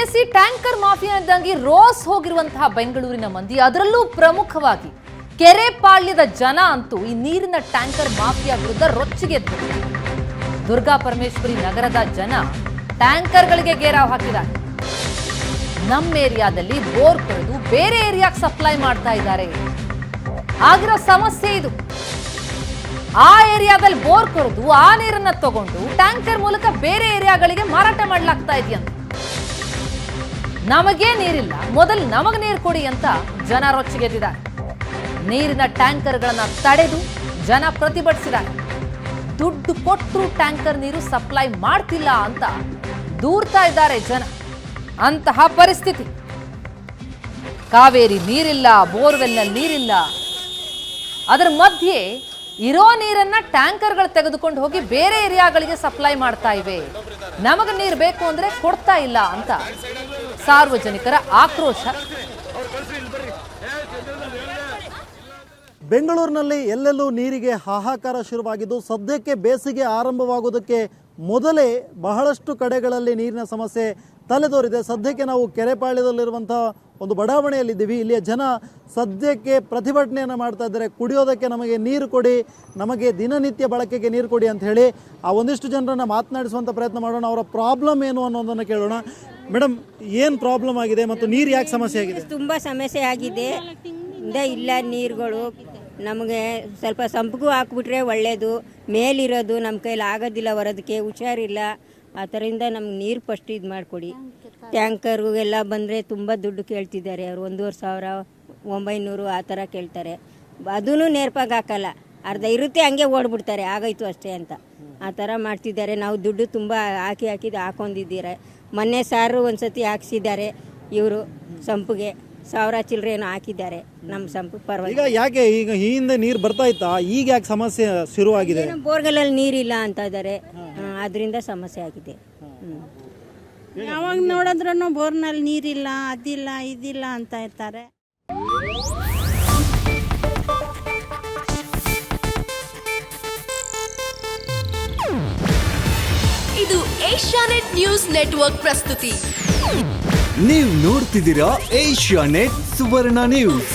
S, ಈ tanker ಮಾಫಿಯಾದಂಗಿ rose ಹೋಗಿರುವಂತಹ ಬೆಂಗಳೂರಿನ ಮಂದಿ, ಅದರಲ್ಲೂ ಪ್ರಮುಖವಾಗಿ ಕೆರೆಪಾಳ್ಯದ ಜನ ಅಂತೂ ಈ ನೀರಿನ ಟ್ಯಾಂಕರ್ ಮಾಫಿಯಾ ವಿರುದ್ಧ ರೊಚ್ಚಿಗೆದ್ದರು. ದುರ್ಗಾ ಪರಮೇಶ್ವರಿ ನಗರದ ಜನ ಟ್ಯಾಂಕರ್ಗಳಿಗೆ ಗೇರಾವ್ ಹಾಕಿದ್ದಾರೆ. ನಮ್ಮ ಏರಿಯಾದಲ್ಲಿ ಬೋರ್ ಕೊರೆದು ಬೇರೆ ಏರಿಯಾಕ್ಕೆ ಸಪ್ಲೈ ಮಾಡ್ತಾ ಇದ್ದಾರೆ. ಆಗಿರೋ ಸಮಸ್ಯೆ ಇದು. ಆ ಏರಿಯಾದಲ್ಲಿ ಬೋರ್ ಕೊರೆದು ಆ ನೀರನ್ನ ತಗೊಂಡು ಟ್ಯಾಂಕರ್ ಮೂಲಕ ಬೇರೆ ಏರಿಯಾಗಳಿಗೆ ಮಾರಾಟ ಮಾಡಲಾಗ್ತಾ ಇದೆಯಂತೆ. ನಮಗೇ ನೀರಿಲ್ಲ, ಮೊದಲು ನಮಗೆ ನೀರು ಕೊಡಿ ಅಂತ ಜನ ರೊಚ್ಚಿಗೆದ್ದಿದ್ದಾರೆ. ನೀರಿನ ಟ್ಯಾಂಕರ್ಗಳನ್ನ ತಡೆದು ಜನ ಪ್ರತಿಭಟಿಸಿದ್ದಾರೆ. ದುಡ್ಡು ಕೊಟ್ಟರು ಟ್ಯಾಂಕರ್ ನೀರು ಸಪ್ಲೈ ಮಾಡ್ತಿಲ್ಲ ಅಂತ ದೂರ್ತಾ ಇದ್ದಾರೆ ಜನ. ಅಂತಹ ಪರಿಸ್ಥಿತಿ. ಕಾವೇರಿ ನೀರಿಲ್ಲ, ಬೋರ್ವೆಲ್ನಲ್ಲಿ ನೀರಿಲ್ಲ, ಅದರ ಮಧ್ಯೆ ಇರೋ ನೀರನ್ನ ಟ್ಯಾಂಕರ್ಗಳು ತೆಗೆದುಕೊಂಡು ಹೋಗಿ ಬೇರೆ ಏರಿಯಾಗಳಿಗೆ ಸಪ್ಲೈ ಮಾಡ್ತಾ ಇವೆ. ನಮಗೆ ನೀರು ಬೇಕು ಅಂದ್ರೆ ಕೊಡ್ತಾ ಇಲ್ಲ ಅಂತ ಸಾರ್ವಜನಿಕರ ಆಕ್ರೋಶ. ಬೆಂಗಳೂರಿನಲ್ಲಿ ಎಲ್ಲೆಲ್ಲೂ ನೀರಿಗೆ ಹಾಹಾಕಾರ ಶುರುವಾಗಿದ್ದು, ಸದ್ಯಕ್ಕೆ ಬೇಸಿಗೆ ಆರಂಭವಾಗುವುದಕ್ಕೆ ಮೊದಲೇ ಬಹಳಷ್ಟು ಕಡೆಗಳಲ್ಲಿ ನೀರಿನ ಸಮಸ್ಯೆ ತಲೆದೋರಿದೆ. ಸದ್ಯಕ್ಕೆ ನಾವು ಕೆರೆಪಾಳ್ಯದಲ್ಲಿರುವಂಥ ಒಂದು ಬಡಾವಣೆಯಲ್ಲಿದ್ದೀವಿ. ಇಲ್ಲಿಯ ಜನ ಸದ್ಯಕ್ಕೆ ಪ್ರತಿಭಟನೆಯನ್ನು ಮಾಡ್ತಾ ಇದ್ದಾರೆ. ಕುಡಿಯೋದಕ್ಕೆ ನಮಗೆ ನೀರು ಕೊಡಿ, ನಮಗೆ ದಿನನಿತ್ಯ ಬಳಕೆಗೆ ನೀರು ಕೊಡಿ ಅಂತ ಹೇಳಿ. ಆ ಒಂದಿಷ್ಟು ಜನರನ್ನು ಮಾತನಾಡಿಸುವಂಥ ಪ್ರಯತ್ನ ಮಾಡೋಣ. ಅವರ ಪ್ರಾಬ್ಲಮ್ ಏನು ಅನ್ನೋದನ್ನು ಕೇಳೋಣ. ಮೇಡಮ್, ಏನು ಪ್ರಾಬ್ಲಮ್ ಆಗಿದೆ ಮತ್ತು ನೀರು ಯಾಕೆ ಸಮಸ್ಯೆ ಆಗಿದೆ? ತುಂಬ ಸಮಸ್ಯೆ ಆಗಿದೆ. ಇಲ್ಲ ನೀರುಗಳು ನಮಗೆ ಸ್ವಲ್ಪ ಸಂಪಿಗೂ ಹಾಕ್ಬಿಟ್ರೆ ಒಳ್ಳೆಯದು. ಮೇಲಿರೋದು ನಮ್ಮ ಕೈಲಿ ಆಗೋದಿಲ್ಲ, ಬರೋದಕ್ಕೆ ಹುಷಾರಿಲ್ಲ. ಆ ಥರದಿಂದ ನಮ್ಗೆ ನೀರು ಫಸ್ಟ್ ಇದು ಮಾಡಿಕೊಡಿ. ಟ್ಯಾಂಕರು ಎಲ್ಲ ಬಂದರೆ ತುಂಬ ದುಡ್ಡು ಕೇಳ್ತಿದ್ದಾರೆ ಅವರು. 1,500 ಆ ಥರ ಕೇಳ್ತಾರೆ. ಅದೂ ನೇರ್ಪಾಗಿ ಹಾಕಲ್ಲ, ಅರ್ಧ ಇರುತ್ತೆ ಹಂಗೆ ಓಡ್ಬಿಡ್ತಾರೆ, ಆಗೋಯ್ತು ಅಷ್ಟೇ ಅಂತ ಆ ಥರ ಮಾಡ್ತಿದ್ದಾರೆ. ನಾವು ದುಡ್ಡು ತುಂಬ ಹಾಕೊಂಡಿದ್ದೀರ. ಮೊನ್ನೆ ಸಾರು ಒಂದು ಸತಿ ಹಾಕ್ಸಿದ್ದಾರೆ ಇವರು, ಸಂಪಿಗೆ 1,000 ಚಿಲ್ಲರೆನೋ ಹಾಕಿದ್ದಾರೆ ನಮ್ಮ ಸಂಪು. ಪರವಾಗಿ ಈಗ ಯಾಕೆ ಈಗ ಹಿಂದೆ ನೀರು ಬರ್ತಾ ಇತ್ತಾ, ಈಗ ಯಾಕೆ ಸಮಸ್ಯೆ ಶುರುವಾಗಿದೆ? ಬೋರ್ಗಲಲ್ಲಿ ನೀರಿಲ್ಲ ಅಂತ ಇದ್ದಾರೆ, ಅದರಿಂದ ಸಮಸ್ಯೆ ಆಗಿದೆ. ಯಾವಾಗ ನೋಡಿದ್ರೂ ಬೋರ್ನಲ್ಲಿ ನೀರಿಲ್ಲ, ಅದಿಲ್ಲ ಇದಿಲ್ಲ ಅಂತ ಇರ್ತಾರೆ. ಇದು ಏಷ್ಯಾನೆಟ್ ನ್ಯೂಸ್ ನೆಟ್ವರ್ಕ್ ಪ್ರಸ್ತುತಿ. ನೀವು ನೋಡ್ತಿದ್ದೀರಾ ಏಷ್ಯಾನೆಟ್ ಸುವರ್ಣ ನ್ಯೂಸ್.